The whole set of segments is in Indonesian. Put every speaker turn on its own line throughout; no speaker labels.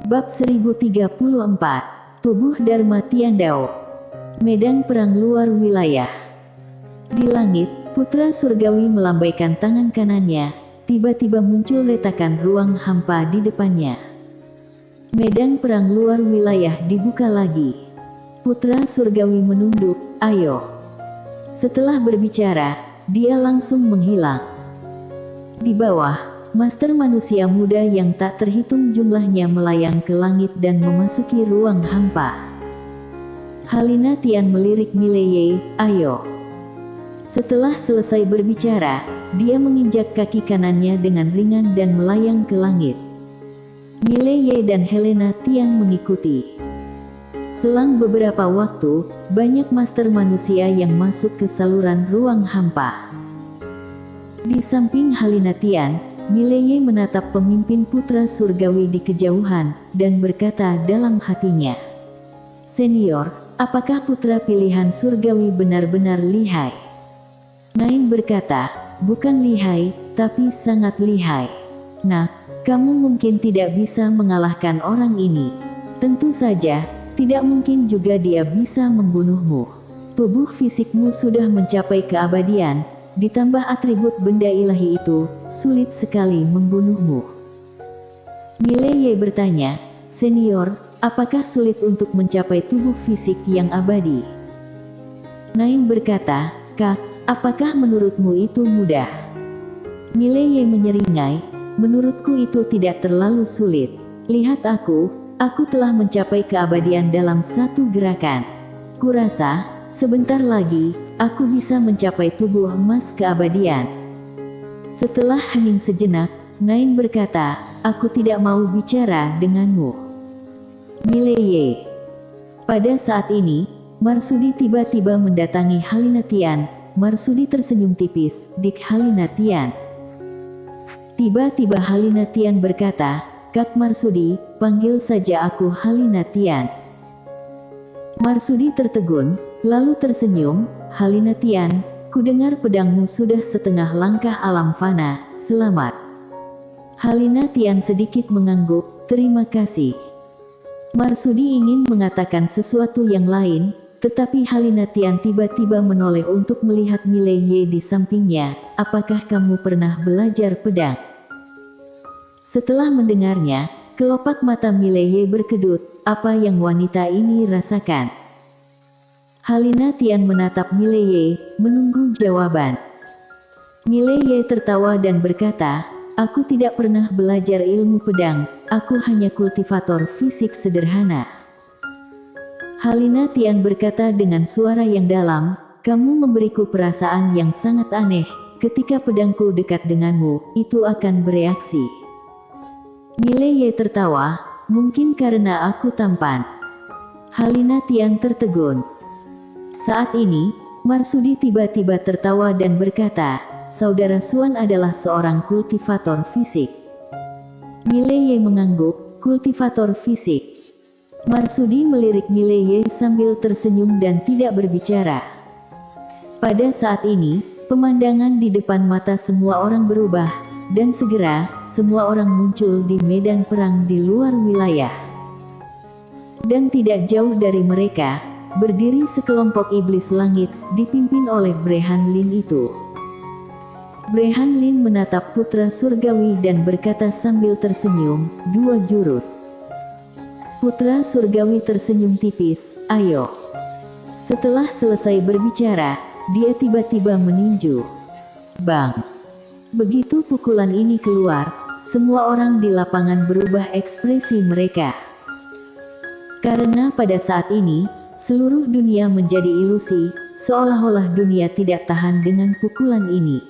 Bab 1034, Tubuh Dharma Tiandao. Medan perang luar wilayah. Di langit, putra surgawi melambaikan tangan kanannya, tiba-tiba muncul retakan ruang hampa di depannya. Medan perang luar wilayah dibuka lagi. Putra surgawi menunduk, ayo. Setelah berbicara, dia langsung menghilang. Di bawah, master manusia muda yang tak terhitung jumlahnya melayang ke langit dan memasuki ruang hampa. Halina Tian melirik Mileye, ayo. Setelah selesai berbicara, dia menginjak kaki kanannya dengan ringan dan melayang ke langit. Mileye dan Helena Tian mengikuti. Selang beberapa waktu, banyak master manusia yang masuk ke saluran ruang hampa. Di samping Halina Tian, Mileye menatap pemimpin putra surgawi di kejauhan, dan berkata dalam hatinya, "Senior, apakah putra pilihan surgawi benar-benar lihai?" Nain berkata, "Bukan lihai, tapi sangat lihai. Nah, kamu mungkin tidak bisa mengalahkan orang ini. Tentu saja, tidak mungkin juga dia bisa membunuhmu. Tubuh fisikmu sudah mencapai keabadian, ditambah atribut benda ilahi itu, sulit sekali membunuhmu." Mileye bertanya, "Senior, apakah sulit untuk mencapai tubuh fisik yang abadi?" Nain berkata, "Kak, apakah menurutmu itu mudah?" Mileye menyeringai, "Menurutku itu tidak terlalu sulit. Lihat aku telah mencapai keabadian dalam satu gerakan. Kurasa, sebentar lagi, aku bisa mencapai tubuh emas keabadian." Setelah hening sejenak, Nain berkata, "Aku tidak mau bicara denganmu, Mileye." Pada saat ini, Marsudi tiba-tiba mendatangi Halina Tian. Marsudi tersenyum tipis, "Dik Halina Tian." Tiba-tiba Halina Tian berkata, "Kak Marsudi, panggil saja aku Halina Tian." Marsudi tertegun, lalu tersenyum, "Halina Tian, kudengar pedangmu sudah setengah langkah alam fana, selamat." Halina Tian sedikit mengangguk, "Terima kasih." Marsudi ingin mengatakan sesuatu yang lain, tetapi Halina Tian tiba-tiba menoleh untuk melihat Mileye di sampingnya. "Apakah kamu pernah belajar pedang?" Setelah mendengarnya, kelopak mata Mileye berkedut. Apa yang wanita ini rasakan? Halina Tian menatap Mileye, menunggu jawaban. Mileye tertawa dan berkata, "Aku tidak pernah belajar ilmu pedang, aku hanya kultivator fisik sederhana." Halina Tian berkata dengan suara yang dalam, "Kamu memberiku perasaan yang sangat aneh. Ketika pedangku dekat denganmu, itu akan bereaksi." Mileye tertawa, "Mungkin karena aku tampan." Halina Tian tertegun. Saat ini, Marsudi tiba-tiba tertawa dan berkata, "Saudara Suan adalah seorang kultivator fisik." Mileye mengangguk, "Kultivator fisik?" Marsudi melirik Mileye sambil tersenyum dan tidak berbicara. Pada saat ini, pemandangan di depan mata semua orang berubah, dan segera, semua orang muncul di medan perang di luar wilayah. Dan tidak jauh dari mereka, berdiri sekelompok iblis langit, dipimpin oleh Brehan Lin itu. Brehan Lin menatap putra surgawi dan berkata sambil tersenyum, "Dua jurus." Putra surgawi tersenyum tipis, "Ayo." Setelah selesai berbicara, dia tiba-tiba meninju. Bang! Begitu pukulan ini keluar, semua orang di lapangan berubah ekspresi mereka. Karena pada saat ini, seluruh dunia menjadi ilusi, seolah-olah dunia tidak tahan dengan pukulan ini.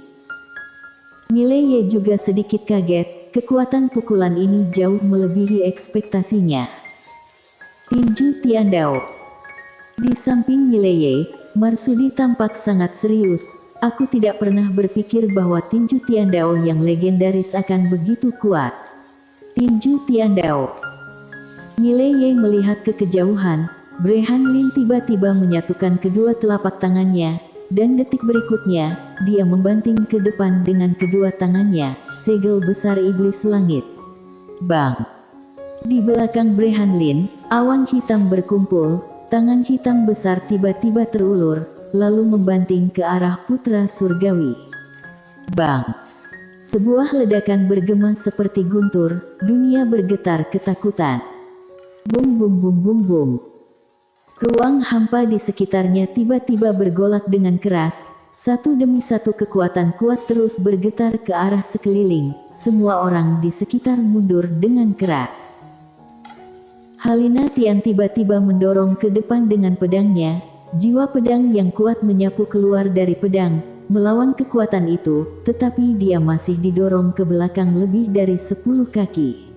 Mileye juga sedikit kaget, kekuatan pukulan ini jauh melebihi ekspektasinya. Tinju Tiandao. Di samping Mileye, Marsudi tampak sangat serius. "Aku tidak pernah berpikir bahwa tinju Tiandao yang legendaris akan begitu kuat." Tinju Tiandao. Mileye melihat ke kejauhan. Brehan Lin tiba-tiba menyatukan kedua telapak tangannya, dan detik berikutnya, dia membanting ke depan dengan kedua tangannya, segel besar iblis langit. Bang! Di belakang Brehanlin, awan hitam berkumpul, tangan hitam besar tiba-tiba terulur, lalu membanting ke arah putra surgawi. Bang! Sebuah ledakan bergema seperti guntur, dunia bergetar ketakutan. Bum bum bum bum bum. Ruang hampa di sekitarnya tiba-tiba bergolak dengan keras, satu demi satu kekuatan kuat terus bergetar ke arah sekeliling, semua orang di sekitar mundur dengan keras. Halina Tian tiba-tiba mendorong ke depan dengan pedangnya, jiwa pedang yang kuat menyapu keluar dari pedang, melawan kekuatan itu, tetapi dia masih didorong ke belakang lebih dari 10 kaki.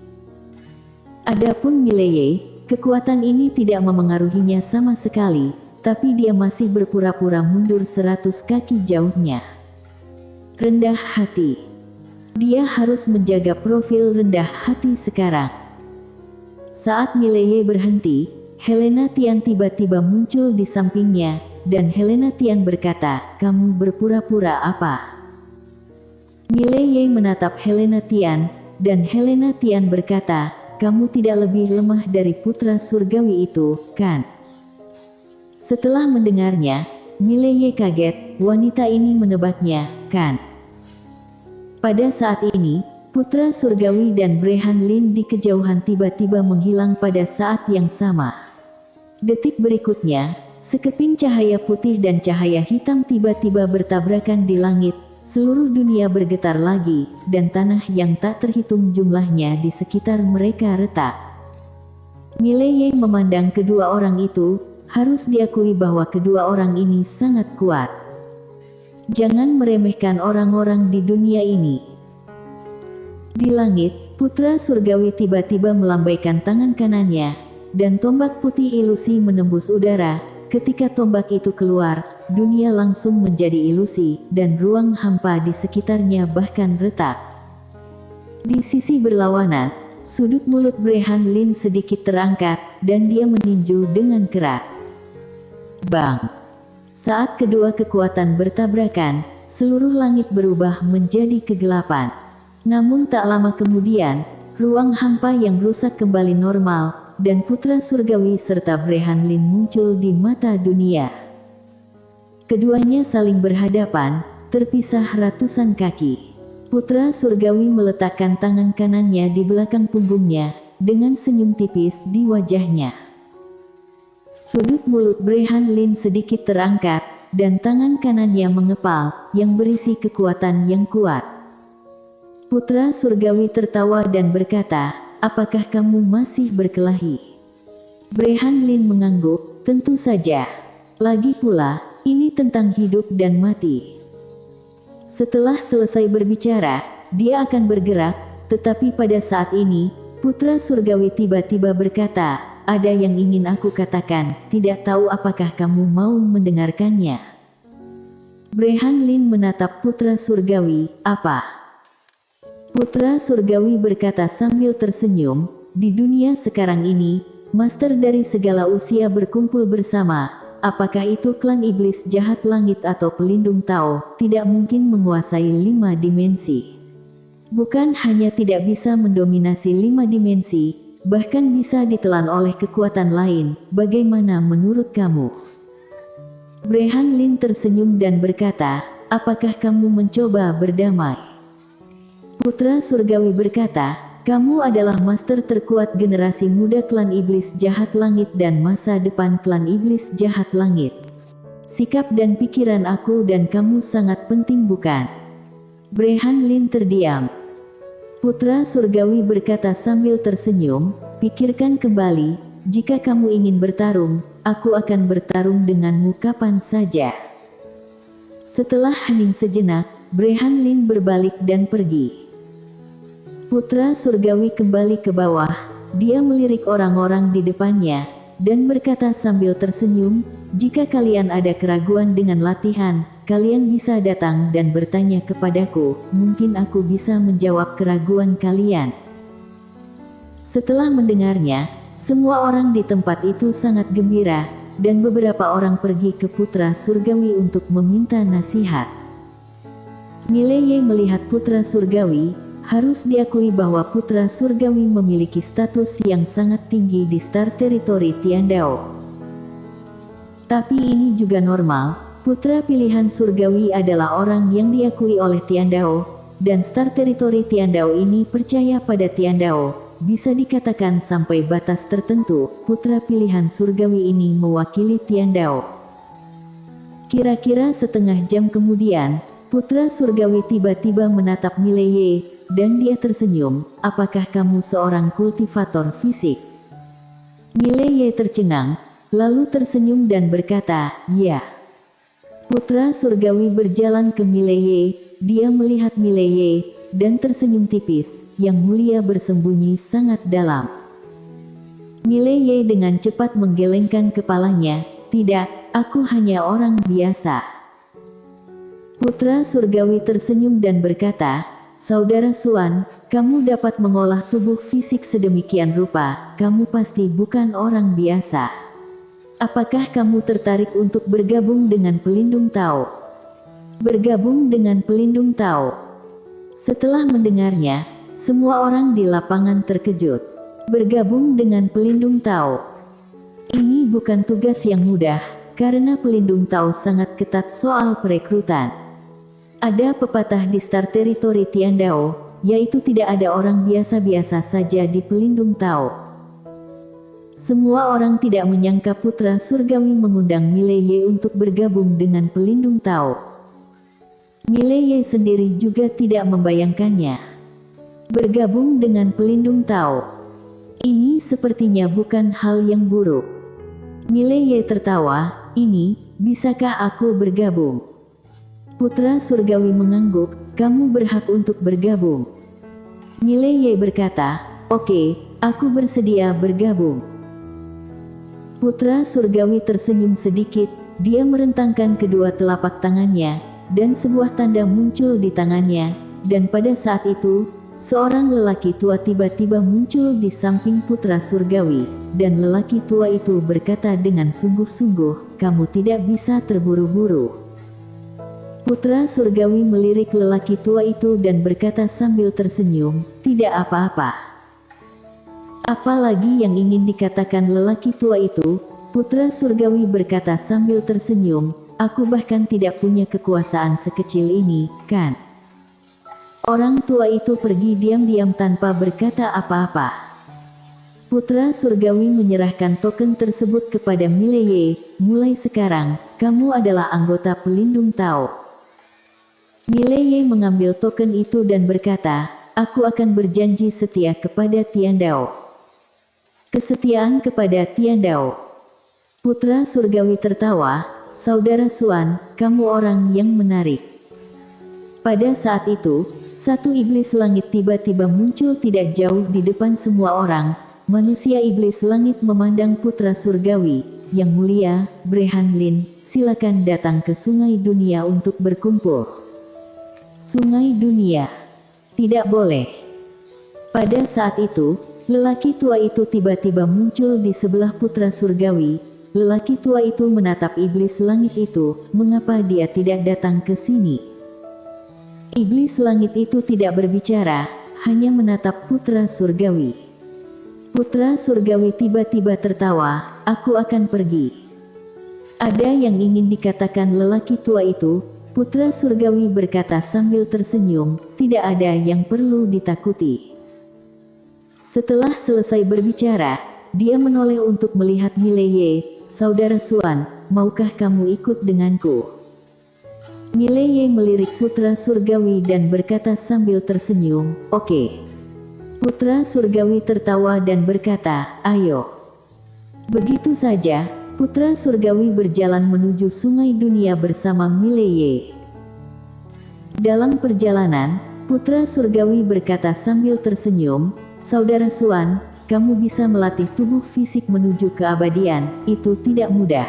Adapun Mileye, kekuatan ini tidak memengaruhinya sama sekali, tapi dia masih berpura-pura mundur 100 kaki jauhnya. Rendah hati. Dia harus menjaga profil rendah hati sekarang. Saat Mileye berhenti, Helena Tian tiba-tiba muncul di sampingnya, dan Helena Tian berkata, "Kamu berpura-pura apa?" Mileye menatap Helena Tian, dan Helena Tian berkata, "Kamu tidak lebih lemah dari putra surgawi itu, kan?" Setelah mendengarnya, Mileye kaget, wanita ini menebaknya, kan? Pada saat ini, putra surgawi dan Brehanlin di kejauhan tiba-tiba menghilang pada saat yang sama. Detik berikutnya, sekeping cahaya putih dan cahaya hitam tiba-tiba bertabrakan di langit, seluruh dunia bergetar lagi, dan tanah yang tak terhitung jumlahnya di sekitar mereka retak. Mileye memandang kedua orang itu, harus diakui bahwa kedua orang ini sangat kuat. Jangan meremehkan orang-orang di dunia ini. Di langit, putra surgawi tiba-tiba melambaikan tangan kanannya, dan tombak putih ilusi menembus udara. Ketika tombak itu keluar, dunia langsung menjadi ilusi, dan ruang hampa di sekitarnya bahkan retak. Di sisi berlawanan, sudut mulut Brehanlin sedikit terangkat, dan dia meninju dengan keras. Bang! Saat kedua kekuatan bertabrakan, seluruh langit berubah menjadi kegelapan. Namun tak lama kemudian, ruang hampa yang rusak kembali normal, dan putra surgawi serta Brehanlin muncul di mata dunia. Keduanya saling berhadapan, terpisah ratusan kaki. Putra surgawi meletakkan tangan kanannya di belakang punggungnya, dengan senyum tipis di wajahnya. Sudut mulut Brehanlin sedikit terangkat, dan tangan kanannya mengepal, yang berisi kekuatan yang kuat. Putra surgawi tertawa dan berkata, "Apakah kamu masih berkelahi?" Brehanlin mengangguk, "Tentu saja. Lagi pula, ini tentang hidup dan mati." Setelah selesai berbicara, dia akan bergerak, tetapi pada saat ini, putra surgawi tiba-tiba berkata, "Ada yang ingin aku katakan, tidak tahu apakah kamu mau mendengarkannya." Brehanlin menatap putra surgawi, "Apa?" Putra surgawi berkata sambil tersenyum, "Di dunia sekarang ini, master dari segala usia berkumpul bersama, apakah itu klan iblis jahat langit atau pelindung Tao, tidak mungkin menguasai 5 dimensi. Bukan hanya tidak bisa mendominasi 5 dimensi, bahkan bisa ditelan oleh kekuatan lain, bagaimana menurut kamu?" Brehanlin tersenyum dan berkata, "Apakah kamu mencoba berdamai?" Putra surgawi berkata, "Kamu adalah master terkuat generasi muda klan iblis jahat langit dan masa depan klan iblis jahat langit. Sikap dan pikiran aku dan kamu sangat penting bukan?" Brehanlin terdiam. Putra surgawi berkata sambil tersenyum, "Pikirkan kembali, jika kamu ingin bertarung, aku akan bertarung denganmu kapan saja." Setelah hening sejenak, Brehanlin berbalik dan pergi. Putra surgawi kembali ke bawah, dia melirik orang-orang di depannya, dan berkata sambil tersenyum, "Jika kalian ada keraguan dengan latihan, kalian bisa datang dan bertanya kepadaku, mungkin aku bisa menjawab keraguan kalian." Setelah mendengarnya, semua orang di tempat itu sangat gembira, dan beberapa orang pergi ke putra surgawi untuk meminta nasihat. Mileye melihat putra surgawi, Harus diakui bahwa putra surgawi memiliki status yang sangat tinggi di Star Territory Tiandao. Tapi ini juga normal, putra pilihan surgawi adalah orang yang diakui oleh Tiandao, dan Star Territory Tiandao ini percaya pada Tiandao. Bisa dikatakan sampai batas tertentu, putra pilihan surgawi ini mewakili Tiandao. Kira-kira setengah jam kemudian, putra surgawi tiba-tiba menatap Mileye, dan dia tersenyum. Apakah kamu seorang kultivator fisik? Mileye tercengang, lalu tersenyum dan berkata, ya. Putra surgawi berjalan ke Mileye, dia melihat Mileye, dan tersenyum tipis. Yang mulia bersembunyi sangat dalam. Mileye dengan cepat menggelengkan kepalanya, tidak, aku hanya orang biasa. Putra surgawi tersenyum dan berkata, Saudara Suan, kamu dapat mengolah tubuh fisik sedemikian rupa, kamu pasti bukan orang biasa. Apakah kamu tertarik untuk bergabung dengan Pelindung Tao? Bergabung dengan Pelindung Tao. Setelah mendengarnya, semua orang di lapangan terkejut. Bergabung dengan Pelindung Tao. Ini bukan tugas yang mudah, karena Pelindung Tao sangat ketat soal perekrutan. Ada pepatah di Star Territory Tiandao, yaitu tidak ada orang biasa-biasa saja di Pelindung Tao. Semua orang tidak menyangka putra surgawi mengundang Mileye untuk bergabung dengan Pelindung Tao. Mileye sendiri juga tidak membayangkannya. Bergabung dengan Pelindung Tao. Ini sepertinya bukan hal yang buruk. Mileye tertawa, ini, bisakah aku bergabung? Putra surgawi mengangguk, kamu berhak untuk bergabung. Mileye berkata, oke, aku bersedia bergabung. Putra surgawi tersenyum sedikit, dia merentangkan kedua telapak tangannya, dan sebuah tanda muncul di tangannya, dan pada saat itu, seorang lelaki tua tiba-tiba muncul di samping putra surgawi, dan lelaki tua itu berkata dengan sungguh-sungguh, kamu tidak bisa terburu-buru. Putra surgawi melirik lelaki tua itu dan berkata sambil tersenyum, tidak apa-apa. Apalagi yang ingin dikatakan lelaki tua itu? Putra surgawi berkata sambil tersenyum, aku bahkan tidak punya kekuasaan sekecil ini, kan? Orang tua itu pergi diam-diam tanpa berkata apa-apa. Putra surgawi menyerahkan token tersebut kepada Mileye, mulai sekarang, kamu adalah anggota Pelindung Tao. Mileye mengambil token itu dan berkata, aku akan berjanji setia kepada Tiandao. Kesetiaan kepada Tiandao. Putra surgawi tertawa, Saudara Suan, kamu orang yang menarik. Pada saat itu, satu iblis langit tiba-tiba muncul tidak jauh di depan semua orang. Manusia iblis langit memandang putra surgawi, yang mulia, Brehan Lin, silakan datang ke Sungai Dunia untuk berkumpul. Sungai Dunia. Tidak boleh. Pada saat itu, lelaki tua itu tiba-tiba muncul di sebelah putra surgawi. Lelaki tua itu menatap iblis langit itu, mengapa dia tidak datang ke sini? Iblis langit itu tidak berbicara, hanya menatap putra surgawi. Putra surgawi tiba-tiba tertawa, aku akan pergi. Ada yang ingin dikatakan lelaki tua itu? Putra surgawi berkata sambil tersenyum, tidak ada yang perlu ditakuti. Setelah selesai berbicara, dia menoleh untuk melihat Mileye, Saudara Suan, maukah kamu ikut denganku? Mileye melirik putra surgawi dan berkata sambil tersenyum, oke. Putra surgawi tertawa dan berkata, ayo. Begitu saja, putra surgawi berjalan menuju Sungai Dunia bersama Mileye. Dalam perjalanan, putra surgawi berkata sambil tersenyum, Saudara Suan, kamu bisa melatih tubuh fisik menuju keabadian, itu tidak mudah.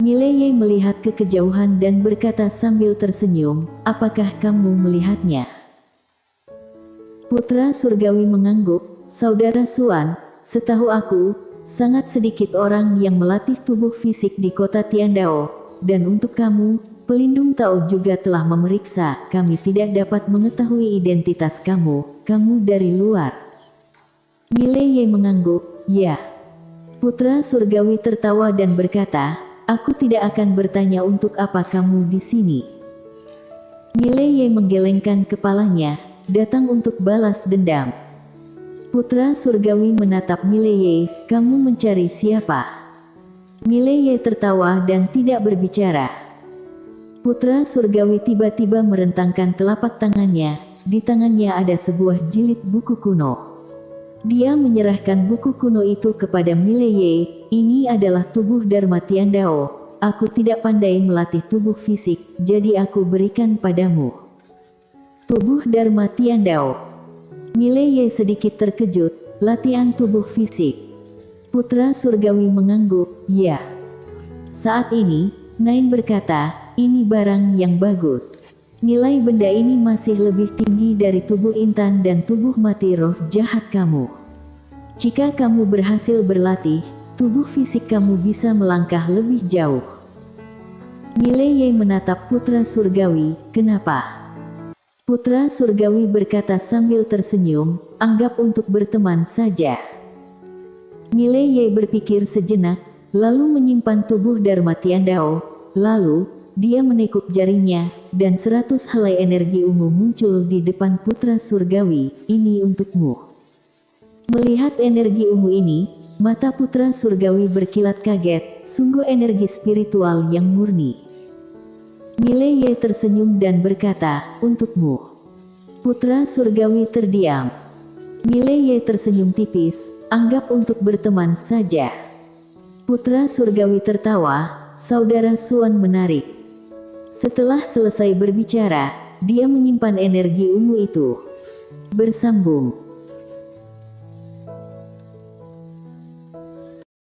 Mileye melihat ke kejauhan dan berkata sambil tersenyum, apakah kamu melihatnya? Putra surgawi mengangguk, Saudara Suan, setahu aku, sangat sedikit orang yang melatih tubuh fisik di kota Tiandao, dan untuk kamu, Pelindung Tao juga telah memeriksa, kami tidak dapat mengetahui identitas kamu, kamu dari luar. Mileye mengangguk, ya. Putra surgawi tertawa dan berkata, aku tidak akan bertanya untuk apa kamu di sini. Mileye menggelengkan kepalanya, datang untuk balas dendam. Putra surgawi menatap Mileye, kamu mencari siapa? Mileye tertawa dan tidak berbicara. Putra surgawi tiba-tiba merentangkan telapak tangannya, di tangannya ada sebuah jilid buku kuno. Dia menyerahkan buku kuno itu kepada Mileye, ini adalah tubuh Dharma Tiandao. Aku tidak pandai melatih tubuh fisik, jadi aku berikan padamu. Tubuh Dharma Tiandao. Mileye sedikit terkejut, latihan tubuh fisik. Putra surgawi mengangguk, ya. Saat ini, Nain berkata, ini barang yang bagus. Nilai benda ini masih lebih tinggi dari tubuh intan dan tubuh mati roh jahat kamu. Jika kamu berhasil berlatih, tubuh fisik kamu bisa melangkah lebih jauh. Mileye menatap putra surgawi, kenapa? Putra surgawi berkata sambil tersenyum, anggap untuk berteman saja. Mileye berpikir sejenak, lalu menyimpan tubuh Dharma Tiandao, lalu dia menekuk jarinya, dan 100 helai energi ungu muncul di depan putra surgawi, ini untukmu. Melihat energi ungu ini, mata putra surgawi berkilat kaget, sungguh energi spiritual yang murni. Mileye tersenyum dan berkata, untukmu. Putra surgawi terdiam. Mileye tersenyum tipis, anggap untuk berteman saja. Putra surgawi tertawa, saudara Suan menarik. Setelah selesai berbicara, dia menyimpan energi ungu itu. Bersambung.